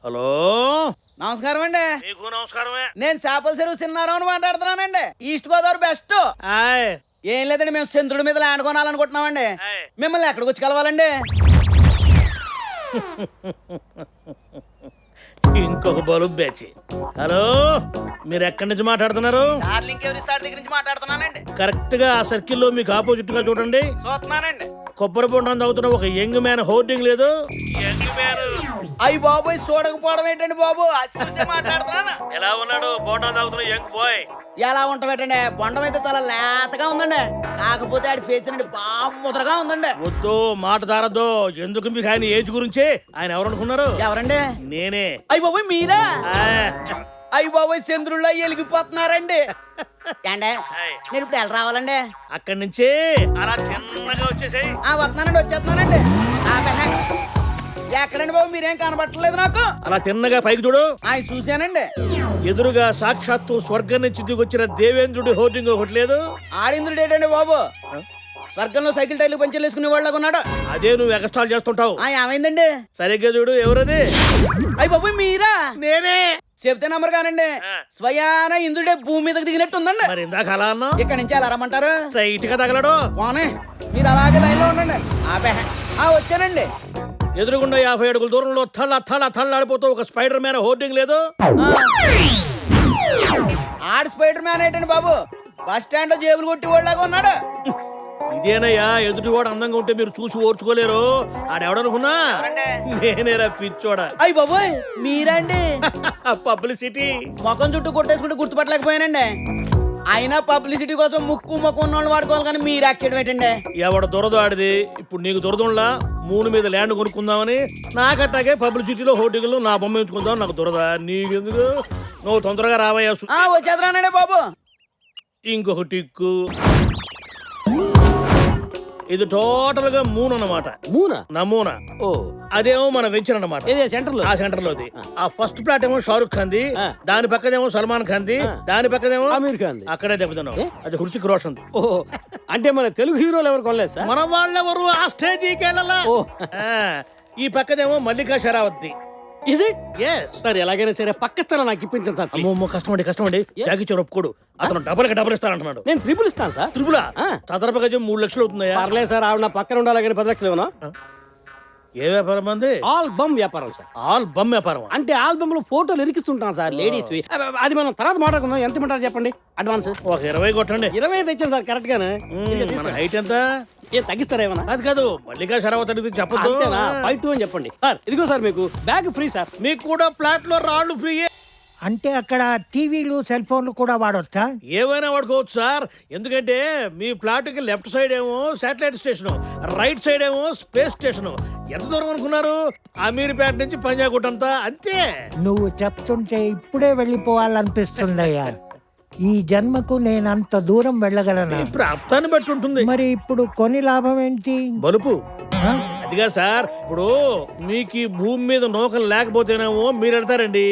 Hello, నమస్కారం అండి. నీకు నమస్కారమే. నేను చేపల చెరువు సిన్నారావు మాట్లాడుతున్నానండి. East Godavari best. ఆయ్ ఏం లేదండి, మేము చంద్రుడి మీద ల్యాండ్ కొనాలనుకుంటున్నామండి. ఆయ్. మిమ్మల్ని ఎక్కడికి వచ్చి కలవాలండి? ఇంకొక బలుబు బ్యాచ్. హలో, మీరు ఎక్కడి నుంచి మాట్లాడుతున్నారు? డార్లింగ్ ఎవరి సార్ దగ్గర నుంచి మాట్లాడుతున్నానండి. కరెక్ట్ గా ఆ సర్కిల్లో మీకు ఆపోజిట్ గా చూడండి. చూస్తున్నానండి. కొబ్బరి బొండం తాగుతున్న ఒక యంగ్ మ్యాన్ హోర్డింగ్ లేదు. యంగ్ మ్యాన్ అయ్యి బాబోయ్, చూడకపోవడం ఏంటండి బాబు? అది చూసే మాట్లాడుతున్నాను. ఎలా ఉన్నాడు? బొండం తాగుతున్న యంగ్ బాయ్. ఎలా ఉంటామేటండి? బొండం అయితే చాలా లేతగా ఉందండి. కాకపోతే ఆడి ఫేస్ అండి బాగా ముద్రగా ఉందండి. వద్దు, మాట దారద్దు. ఎందుకు మీకు ఆయన ఏజ్ గురించి? ఆయన ఎవరు అనుకున్నారు? ఎవరండి? నేనే. అయ్యి బాబోయ్, మీరా? ఆ, అయ్యి బాబోయ్, చంద్రుల్లో వెలిగిపోతున్నారండి. ఏండే, నేను ఇప్పుడు ఎలా రావాలండి? అక్కడి నుంచి అలా చిన్నగా వచ్చేసాయి. వస్తున్నానండి, వచ్చేస్తున్నానండి. ఎక్కడండి బాబు? మీరేం కనబట్టలేదు నాకు. అలా తిన్నగా పైకి చూడు. చూశానండి. ఎదురుగా సాక్షాత్తు స్వర్గం నుంచి దిగొచ్చిన దేవేంద్రుడి హోర్డింగ్ ఒకటి లేదు. ఆడింద్రుడు ఏంటండి బాబు? స్వర్గంలో సైకిల్ టైర్లు పంచర్లు వేసుకునే వాళ్ళగా ఉన్నాడు. అదే నువ్వు ఎగస్ట్రాల్ చేస్తుంటావు. ఏమైందండి? సరిగ్గా చూడు. ఎవరది? అయ్యి బాబు, మీరా? నేనే. చెప్తే నమ్మరు కానండి. స్వయాన ఇంద్రుడే భూమి మీదకి దిగినట్టు ఉందండి. మరి ఇందాక అలా అన్నా? ఇక్కడ నుంచి ఎలా రమ్మంటారు? స్ట్రైట్ గా తగలడు. పోనీ, మీరు అలాగే లైన్ లో ఉండండి. వచ్చానండి. ఎదురుగుండా 50 అడుగుల దూరంలో తళ్ళాడిపోతూ ఒక స్పైడర్ మ్యాన్ హోర్డింగ్ లేదు. ఆడు స్పైడర్ మ్యాన్ ఏంటండి బాబు? బస్ స్టాండ్ లో జేబులు కొట్టి వాళ్ళగా ఉన్నాడు. ఇదేనయ్యా, ఎదుటి వాడు అందంగా ఉంటే మీరు చూసి ఓర్చుకోలేరు. ఆడెవడనుకున్నా? నేనేరా పిచ్చోడా. అయ్యి బాబోయ్, మీరండి? పబ్లిసిటీ. ముఖం చుట్టూ కొట్టేసుకుంటే గుర్తుపట్టలేకపోయానండి. అయినా పబ్లిసిటీ కోసం ముక్కు ముఖం ఉన్న వాళ్ళు వాడుకోవాలి, కానీ మీరు యాక్ట్ చేయడం ఏంటండి? ఎవడ దొరద ఆడిది. ఇప్పుడు నీకు దొరదలా మూడు మీద ల్యాండ్ కొనుక్కుందామని. నాకట్టాగే పబ్లిసిటీలో హోర్డింగ్లు నా బొమ్మ ఎంచుకుందాం. నాకు దొరద. నీకెందుకు? నువ్వు తొందరగా రావయ్యా. వచ్చేద్రానండి బాబు. ఇంకొక టిక్కు. ఇది టోటల్ గా మూన్ అన్నమాట. నమూనా. అదేమో మన వెంచర్ అన్నమాట. ఆ సెంటర్ లోది. ఆ ఫస్ట్ ప్లాట్ ఏమో షారుఖ్ ఖాన్ ది, దాని పక్కదేమో సల్మాన్ ఖాన్ ది, దాని పక్కదేమో అమీర్ ఖాన్. అక్కడే దెబ్బతున్నావు. అది హృతిక్ రోషన్ ది. అంటే మన తెలుగు హీరోలు ఎవరు కొనలేదు సార్? మన వాళ్ళెవరు ఆ స్టేజీకి వెళ్ళాలా? ఈ పక్కదేమో మల్లికా షరావత్ ది. Is it? Yes. సార్, ఎలాగైనా సరే పక్క స్థలం నాకు ఇప్పించండి సార్. కష్టమండి. జాగిచ్చారు ఒప్పుకోడు. అతను డబల్ ఇస్తానంటున్నాడు. నేను ట్రిపుల్ ఇస్తాను సార్. త్రిపుల చదరపు గజం 3 లక్షలు అవుతుందా? పర్లేదు సార్, ఆవిడ నా పక్కన ఉండాలి కానీ 10 లక్షలు ఇవ్వనా? ఏ వ్యాపారం అంది? ఆల్బమ్ వ్యాపారం సార్. ఆల్బమ్ వ్యాపారం అంటే ఆల్బమ్ లో ఫోటోలు ఇరికిస్తుంటాం సార్, లేడీస్. అది మనం తర్వాత మాట్లాడుకుందాం. ఎంత ఇమ్మంటారు చెప్పండి అడ్వాన్స్? ఒక 20 కొట్టండి. 20 తెచ్చాను సార్, కరెక్ట్ గానే. మన హైట్ ఎంత? ఏం తగ్గిస్తారా ఏమన్నా? అది కాదు, మల్లికా షరావత్ అడిగితే చెప్పదు. 5'2" అని చెప్పండి సార్. ఇదిగో సార్, మీకు బ్యాగ్ ఫ్రీ సార్. మీకు కూడా ప్లాట్ లో రాళ్ళు ఫ్రీ. అంటే అక్కడ టీవీలు సెల్ ఫోన్లు కూడా వాడొచ్చా? ఏమైనా వాడుకోవచ్చు సార్. ఎందుకంటే మీ ప్లాట్ కి లెఫ్ట్ సైడ్ ఏమో శాటిలైట్ స్టేషన్, రైట్ సైడ్ ఏమో స్పేస్ స్టేషన్. ఎంత దూరం అనుకున్నారు? అమీర్పేట నుంచి పంజాగుట్టంతా అంతే. నువ్వు చెప్తుంటే ఇప్పుడే వెళ్ళిపోవాలనిపిస్తుందయ్యా. ఈ జన్మకు నేను అంత దూరం వెళ్ళగలనా? ప్రాప్తాన్ని బట్టి ఉంటుంది. మరి ఇప్పుడు కొని లాభం ఏంటి? బలుపు. అదిగా సార్, ఇప్పుడు మీకు ఈ భూమి మీద నౌకలు లేకపోతేనేమో మీరు వెళ్తారండి.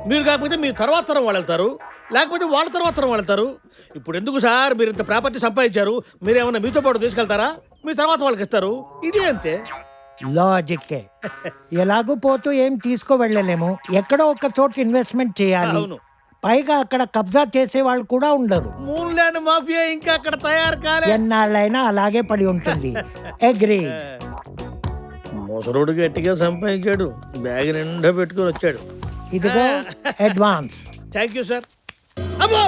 మీరు కాకపోతే మీ తర్వాత తరం వాళ్ళు వెళ్తారు, లేకపోతే వాళ్ళ తర్వాత తరం వాళ్ళు వెళ్తారు. ఇప్పుడు ఎందుకు సార్, మీరు ఇంత ప్రాపర్టీ సంపాదించారు, మీరేమన్నా మీతో పాటు తీసుకెళ్తారా? మీ తర్వాత వాళ్ళకి ఇస్తారు. ఇదే అంతే లాజిక్కే. ఎలాగూ పోతూ ఏం తీసుకో వెళ్ళలేము. ఎక్కడో ఒక చోట ఇన్వెస్ట్మెంట్ చేయాలి. అవును. పైగా అక్కడ కబ్జా చేసే వాళ్ళు కూడా ఉండరు. మూన్ ల్యాండ్ మాఫియా ఇంకా అక్కడ తయారు కాలే. ఎన్నాళ్ళైనా అలాగే పడి ఉంటుంది. అగ్రీ. ముసరుడు గట్టిగా సంపాదించాడు, బ్యాగ్ నిండా పెట్టుకొని వచ్చాడు. ఇదిగో అడ్వాన్స్. Thank you sir. అమ్మో,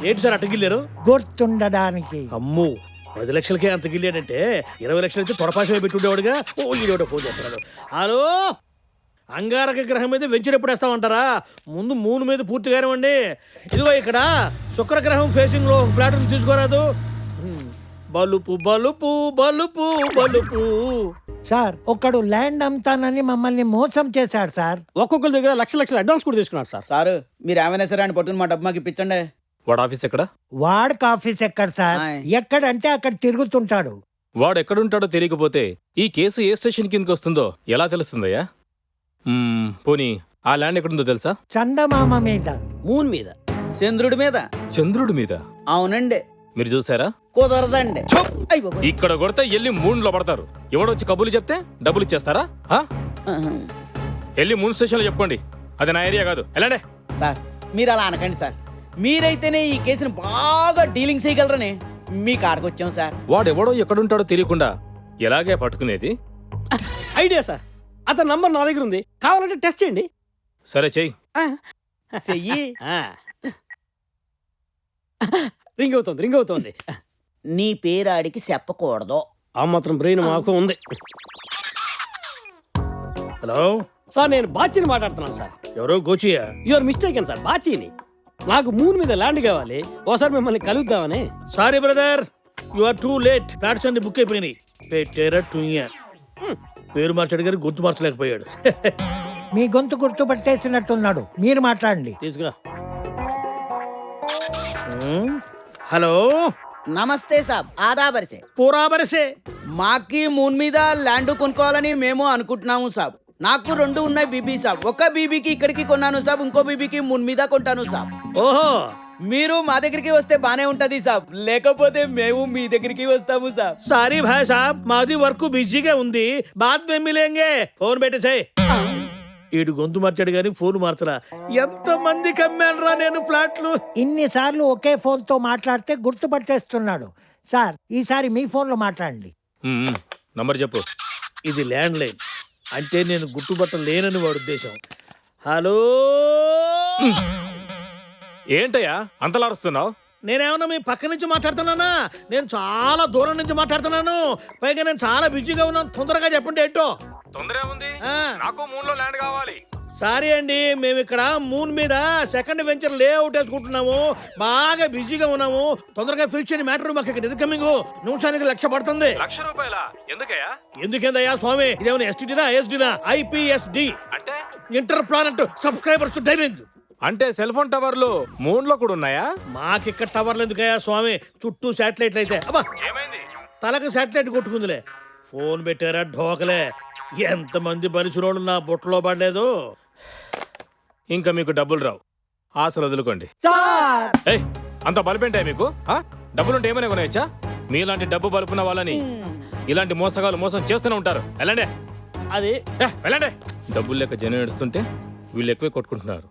ఏంటి సార్ అట్ట గిల్లారు? గుర్తుండడానికి. అమ్మో, 10 లక్షలకే అంత గిల్లాడంటే 20 లక్షలు అయితే తొడపాసమే పెట్టుండేవాడుగా. ఓ, ఈడేవాడు ఫోన్ చేస్తున్నాడు. హలో, అంగారక గ్రహం మీద వెంచర్ ఎప్పుడు వేస్తామంటారా? ముందు మూన్ మీద పూర్తిగానే ఇవ్వండి. ఇదిగో ఇక్కడ శుక్రగ్రహం ఫేసింగ్ లో ప్లాట్ తీసుకోరాదు. బలుపు బలుపు బలుపు బలుపు. సార్, ఒకడు ల్యాండ్ అమ్ముతానని మమ్మల్ని మోసం చేశాడు సార్. ఒక్కొక్కరి దగ్గర లక్షల అడ్వాన్స్ కూడా తీసుకున్నాడు సార్. సార్, మీరు ఏమైనా సరే అని పట్టుకుని మా డబ్బు మాకు ఇప్పించండి. వాడు ఆఫీస్ ఎక్కడ? వాడికి ఆఫీస్ ఎక్కడ సార్? ఎక్కడంటే అక్కడ తిరుగుతుంటాడు. వాడు ఎక్కడుంటాడో తెలియకపోతే ఈ కేసు ఏ స్టేషన్ కిందకి వస్తుందో ఎలా తెలుస్తుందయ్యా? పోనీ ఆ ల్యాండ్ ఎక్కడుందో తెలుసా? చందమామ మీద. మూన్ మీద. చంద్రుడి మీద. చంద్రుడి మీద? అవునండి. మీరు చూసారా? కుదరదండి. ఇక్కడ కొడితే ఎల్లి మూన్లో పడతారు. ఎవడొచ్చి కబుర్లు చెప్తే డబ్బులు ఇచ్చేస్తారా? ఎల్లి మూన్ స్టేషన్ లో చెప్పుకోండి. అది నా ఏరియా కాదు. వెళ్ళండి. సార్ మీరు అలా అనకండి సార్. మీరైతేనే ఈ కేసుని బాగా డీలింగ్ చేయగలరని మీ కాడకు వచ్చాం సార్. వాడెవడో ఎక్కడుంటాడో తెలియకుండా ఎలాగే పట్టుకునేది? ఐడియా సార్, అతని నంబర్ నా దగ్గర ఉంది, కావాలంటే టెస్ట్ చేయండి. సరే చెయ్యి. చెయ్యి. రింగ్ అవుతోంది. నీ పేరు ఆడికి చెప్పకూడదు. ఆ మాత్రం బ్రెయిన్ మాకు ఉంది. హలో సార్ నేను బాచిని మాట్లాడుతున్నాను సార్. ఎవరో గోచియా? యువర్ మిస్టేక్ సార్, బాచిని. నాకు మూన్ మీద ల్యాండ్ కావాలి, ఓసారి మిమ్మల్ని కలుద్దామని. Sorry brother, you are too late. Flats అన్ని బుక్ అయిపోయినాయి. పెట్టారా టుయ్యా. పేరు మార్చాడు గారు గొంతు మార్చలేకపోయాడు. మీ గొంతు గుర్తుపట్టేసినట్టున్నాడు, మీరు మాట్లాడండి. తీసుకురా. హలో నమస్తే సాబ్, ఆదాబరిసే. పూరా బరసే. మాకి మూన్ మీద ల్యాండ్ కొనుక్కోవాలని మేము అనుకుంటున్నాము సాబ్. నాకు 2 ఉన్నాయి బీబీ సాబ్. ఒక బీబీకి ఇక్కడికి కొన్నాను సాబ్, ఇంకో బీబీకి మూన్ మీద కొంటాను సాబ్. ఓహో, మీరు మా దగ్గరికి వస్తే బానే ఉంటది సాబ్, లేకపోతే మేము మీ దగ్గరికి వస్తాము సాబ్. సారీ భాయ్ సాబ్, మాది వర్క్ బిజీగా ఉంది. బాద్ మే మిలేంగే. ఫోన్ పెట్టేసాయి. ఈడు గొంతు మార్చాడు గాని ఫోన్ మార్చరా. ఎంత మంది కమ్మానురా నేను ఫ్లాట్లు. ఇన్నిసార్లు ఒకే ఫోన్తో మాట్లాడితే గుర్తుపట్టేస్తున్నాడు. సార్ ఈసారి మీ ఫోన్లో మాట్లాడండి. నంబర్ చెప్పు. ఇది ల్యాండ్ లైన్ అంటే నేను గుర్తుపట్టలేనని వాడు ఉద్దేశం. హలో, ఏంటయ్యా అంతలా అరుస్తున్నావు? నేనేమన్నా మీ పక్క నుంచి మాట్లాడుతున్నానా? నేను చాలా దూరం నుంచి మాట్లాడుతున్నాను. పైగా నేను చాలా బిజీగా ఉన్నాను. తొందరగా చెప్పండి ఏంటో. తొందర ఉంది, ఆ. నాకు మూన్ లో ల్యాండ్ కావాలి. సారీ అండి, మేము ఇక్కడ మూన్ మీద సెకండ్ వెంచర్ లేఅవుట్ వేసుకుంటున్నాము. బాగా బిజీగా ఉన్నాము. తొందరగా ఫినిష్ చేయని మ్యాటర్. మాకు ఇక్కడ ఇన్కమింగ్ నిమిషానికి 1,00,000 పడుతుంది. ₹1,00,000? ఎందుకయ్యా? ఎందుకేందయ్యా స్వామి, ఇదేమైనా ఎస్టీడీనా ఐఎస్డీనా? IPSD అంటే ఇంటర్ ప్లానెట్ సబ్స్క్రైబర్స్ డైలింగ్. అంటే సెల్ ఫోన్ టవర్లు మూన్ లో కూడా ఉన్నాయా? మాకిక్కడ టవర్లు ఎందుకయ్యా స్వామి, చుట్టూ శాటిలైట్లు అయితే. అబ్బా, ఏమైంది? తలకు శాటిలైట్ కొట్టుకుందిలే. ఫోన్ పెట్టారా ఢోకలే. ఎంతమంది పరిశ్రమలు నా బుట్టలో పడలేదు. ఇంకా మీకు డబ్బులు రావు, ఆశలు వదులుకోండి. సార్ ఏయ్, అంత బల్బేంటాయి మీకు? డబ్బులుంటే ఏమైనా కొనేయచ్చా? మీలాంటి డబ్బు బలుపున్న వాళ్ళని ఇలాంటి మోసగాలు మోసం చేస్తూనే ఉంటారు. వెళ్ళండి. అది వెళ్ళండి. డబ్బులు లెక్క జనం ఏడుస్తుంటే వీళ్ళు ఎక్కువే కొట్టుకుంటున్నారు.